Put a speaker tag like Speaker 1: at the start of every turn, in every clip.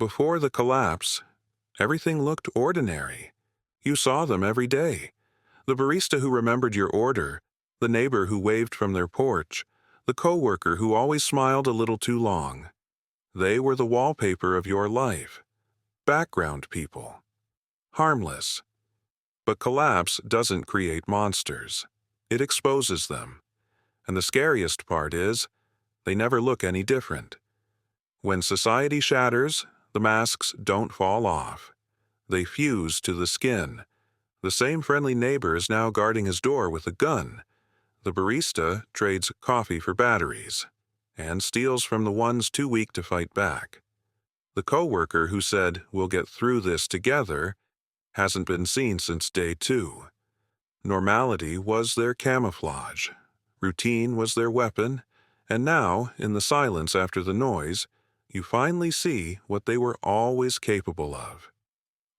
Speaker 1: Before the collapse, everything looked ordinary. You saw them every day. The barista who remembered your order, the neighbor who waved from their porch, the coworker who always smiled a little too long. They were the wallpaper of your life. Background people. Harmless. But collapse doesn't create monsters. It exposes them. And the scariest part is, they never look any different. When society shatters, the masks don't fall off. They fuse to the skin. The same friendly neighbor is now guarding his door with a gun. The barista trades coffee for batteries and steals from the ones too weak to fight back. The coworker who said, "We'll get through this together," hasn't been seen since day 2. Normality was their camouflage. Routine was their weapon. And now, in the silence after the noise, you finally see what they were always capable of.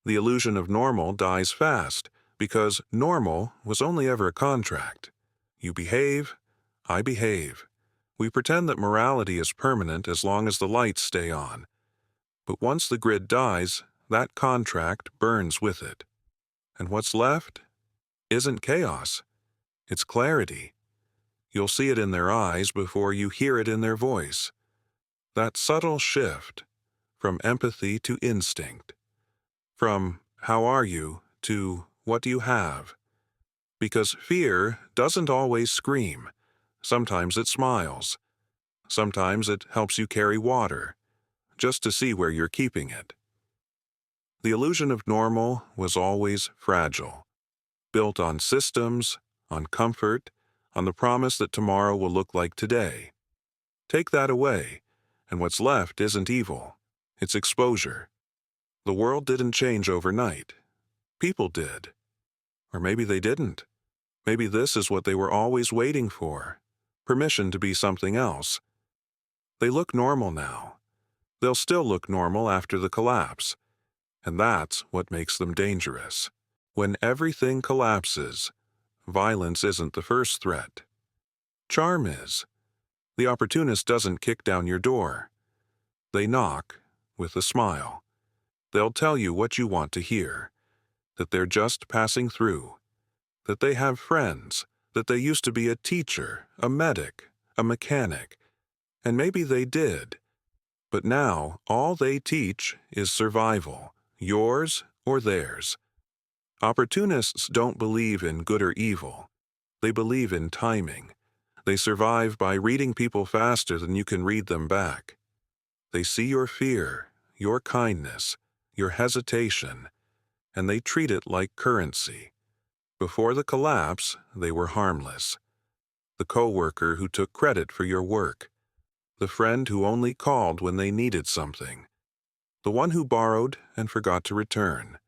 Speaker 1: The illusion of normal dies fast, because normal was only ever a contract. You behave, I behave. We pretend that morality is permanent as long as the lights stay on. But once the grid dies, that contract burns with it. And what's left isn't chaos. It's clarity. You'll see it in their eyes before you hear it in their voice. That subtle shift from empathy to instinct. From "how are you" to "what do you have?" Because fear doesn't always scream. Sometimes it smiles. Sometimes it helps you carry water, just to see where you're keeping it. The illusion of normal was always fragile, built on systems, on comfort, on the promise that tomorrow will look like today. Take that away, and what's left isn't evil. It's exposure. The world didn't change overnight. People did. Or maybe they didn't. Maybe this is what they were always waiting for. Permission to be something else. They look normal now. They'll still look normal after the collapse. And that's what makes them dangerous. When everything collapses, violence isn't the first threat. Charm is. The opportunist doesn't kick down your door. They knock with a smile. They'll tell you what you want to hear, that they're just passing through, that they have friends, that they used to be a teacher, a medic, a mechanic, and maybe they did. But now all they teach is survival, yours or theirs. Opportunists don't believe in good or evil. They believe in timing. They survive by reading people faster than you can read them back. They see your fear, your kindness, your hesitation, and they treat it like currency. Before the collapse, they were harmless. The coworker who took credit for your work. The friend who only called when they needed something. The one who borrowed and forgot to return.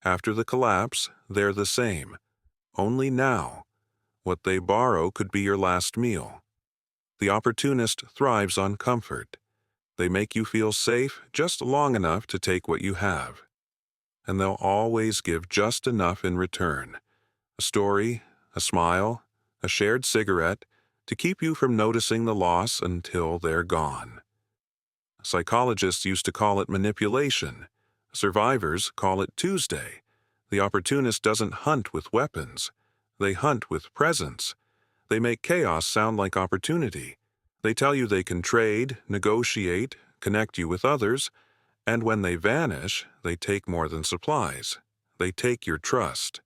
Speaker 1: After the collapse, they're the same. Only now, what they borrow could be your last meal. The opportunist thrives on comfort. They make you feel safe just long enough to take what you have. And they'll always give just enough in return. A story, a smile, a shared cigarette, to keep you from noticing the loss until they're gone. Psychologists used to call it manipulation. Survivors call it Doomsday. The opportunist doesn't hunt with weapons. They hunt with presence. They make chaos sound like opportunity. They tell you they can trade, negotiate, connect you with others, and when they vanish, they take more than supplies. They take your trust.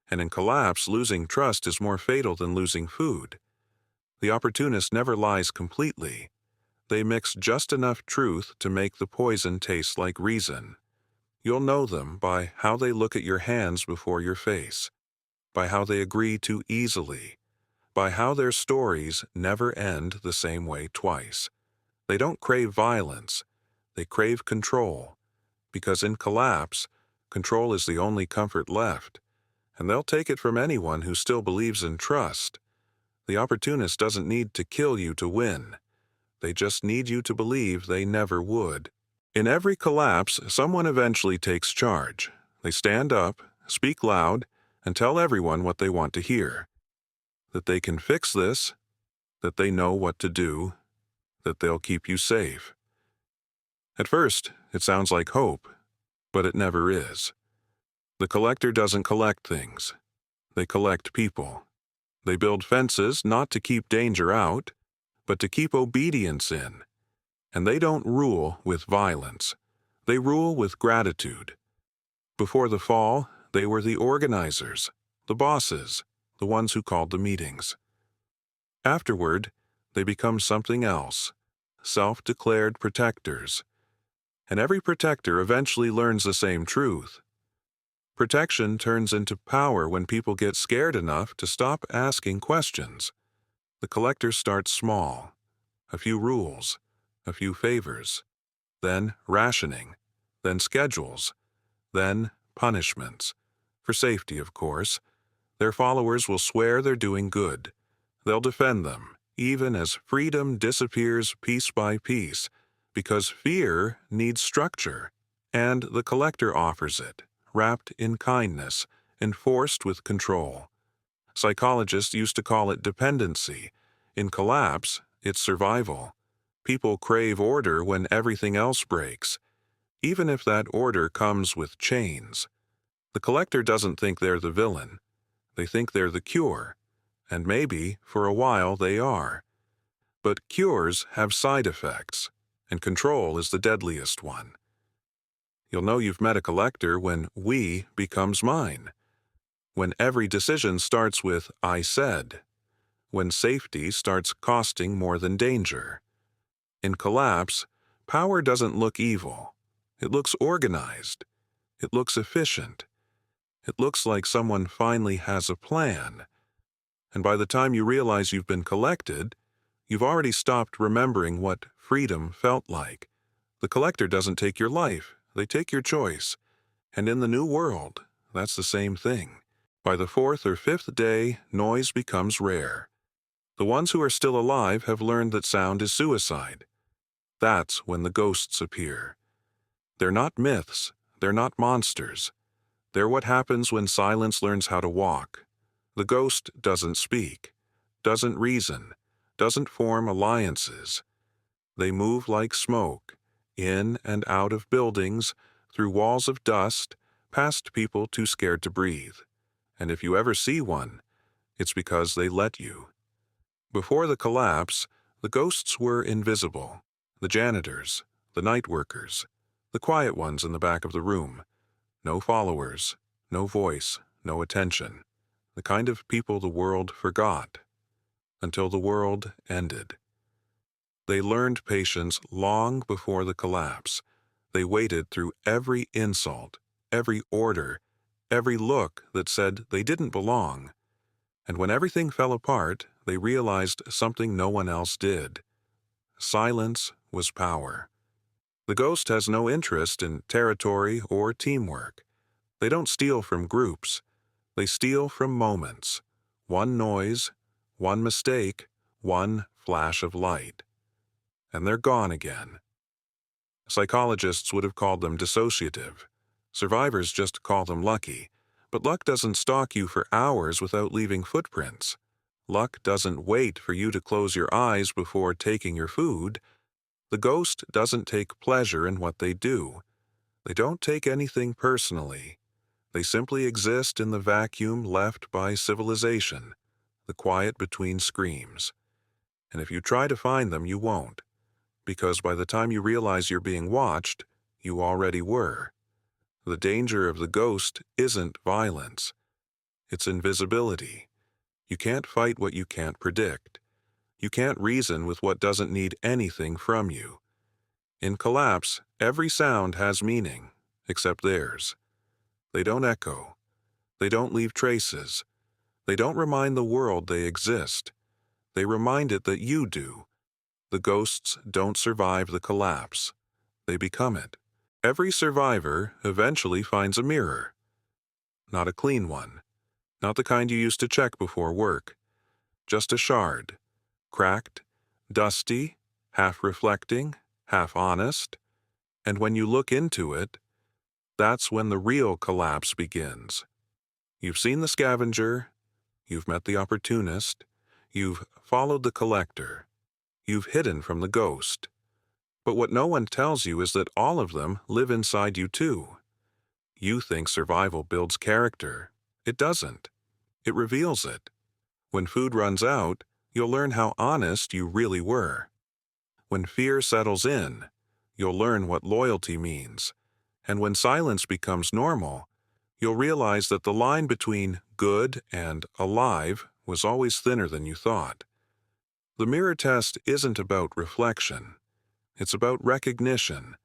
Speaker 1: And in collapse, losing trust is more fatal than losing food. The opportunist never lies completely. They mix just enough truth to make the poison taste like reason. You'll know them by how they look at your hands before your face, by how they agree too easily, by how their stories never end the same way twice. They don't crave violence, they crave control, because in collapse, control is the only comfort left, and they'll take it from anyone who still believes in trust. The opportunist doesn't need to kill you to win. They just need you to believe they never would. In every collapse, someone eventually takes charge. They stand up, speak loud, and tell everyone what they want to hear. That they can fix this, that they know what to do, that they'll keep you safe. At first, It sounds like hope, but it never is. The collector doesn't collect things. They collect people. They build fences not to keep danger out, but to keep obedience in. And they don't rule with violence. They rule with gratitude. Before the fall, they were the organizers, the bosses, the ones who called the meetings. Afterward, they become something else, self-declared protectors. And every protector eventually learns the same truth. Protection turns into power when people get scared enough to stop asking questions. The collector starts small, a few rules, a few favors, then rationing, then schedules, then punishments. For safety, of course. Their followers will swear they're doing good. They'll defend them, even as freedom disappears piece by piece, because fear needs structure, and the collector offers it, wrapped in kindness, enforced with control. Psychologists used to call it dependency. In collapse, it's survival. People crave order when everything else breaks, even if that order comes with chains. The collector doesn't think they're the villain. They think they're the cure, and maybe, for a while, they are. But cures have side effects, and control is the deadliest one. You'll know you've met a collector when we becomes mine, when every decision starts with I said, when safety starts costing more than danger. In collapse, power doesn't look evil. It looks organized. It looks efficient. It looks like someone finally has a plan. And by the time you realize you've been collected, you've already stopped remembering what freedom felt like. The collector doesn't take your life. They take your choice. And in the new world, that's the same thing. By the fourth or fifth day, noise becomes rare. The ones who are still alive have learned that sound is suicide. That's when the ghosts appear. They're not myths. They're not monsters. They're what happens when silence learns how to walk. The ghost doesn't speak, doesn't reason, doesn't form alliances. They move like smoke, in and out of buildings, through walls of dust, past people too scared to breathe. And if you ever see one, it's because they let you. Before the collapse, the ghosts were invisible. The janitors, the night workers, the quiet ones in the back of the room. No followers, no voice, no attention. The kind of people the world forgot, until the world ended. They learned patience long before the collapse. They waited through every insult, every order, every look that said they didn't belong. And when everything fell apart, they realized something no one else did. Silence was power. The ghost has no interest in territory or teamwork. They don't steal from groups. They steal from moments. One noise, one mistake, one flash of light. And they're gone again. Psychologists would have called them dissociative. Survivors just call them lucky. But luck doesn't stalk you for hours without leaving footprints. Luck doesn't wait for you to close your eyes before taking your food. The ghost doesn't take pleasure in what they do. They don't take anything personally. They simply exist in the vacuum left by civilization, the quiet between screams. And if you try to find them, you won't, because by the time you realize you're being watched, you already were. The danger of the ghost isn't violence. It's invisibility. You can't fight what you can't predict. You can't reason with what doesn't need anything from you. In collapse, every sound has meaning, except theirs. They don't echo. They don't leave traces. They don't remind the world they exist. They remind it that you do. The ghosts don't survive the collapse. They become it. Every survivor eventually finds a mirror. Not a clean one. Not the kind you used to check before work. Just a shard. Cracked, dusty, half reflecting, half honest. And when you look into it, that's when the real collapse begins. You've seen the scavenger. You've met the opportunist. You've followed the collector. You've hidden from the ghost. But what no one tells you is that all of them live inside you too. You think survival builds character. It doesn't. It reveals it. When food runs out, you'll learn how honest you really were. When fear settles in, you'll learn what loyalty means. And when silence becomes normal, you'll realize that the line between good and alive was always thinner than you thought. The mirror test isn't about reflection. It's about recognition.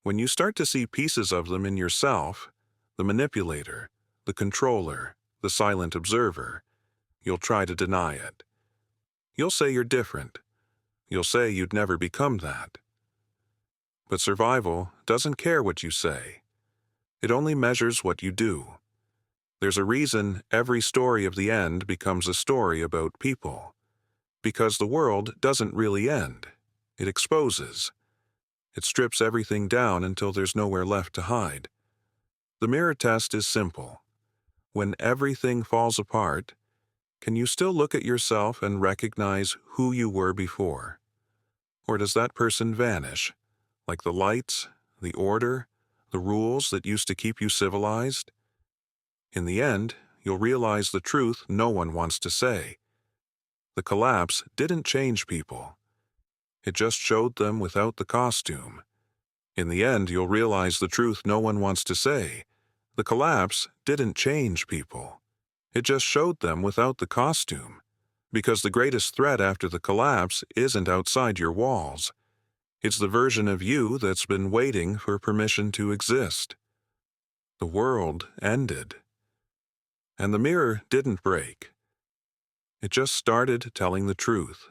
Speaker 1: When you start to see pieces of them in yourself, the manipulator, the controller, the silent observer, you'll try to deny it. You'll say you're different. You'll say you'd never become that. But survival doesn't care what you say. It only measures what you do. There's a reason every story of the end becomes a story about people. Because the world doesn't really end. It exposes. It strips everything down until there's nowhere left to hide. The mirror test is simple. When everything falls apart, can you still look at yourself and recognize who you were before? Or does that person vanish, like the lights, the order, the rules that used to keep you civilized? In the end, you'll realize the truth no one wants to say. The collapse didn't change people. It just showed them without the costume. In the end, you'll realize the truth no one wants to say. The collapse didn't change people. It just showed them without the costume. Because the greatest threat after the collapse isn't outside your walls. It's the version of you that's been waiting for permission to exist. The world ended. And the mirror didn't break. It just started telling the truth.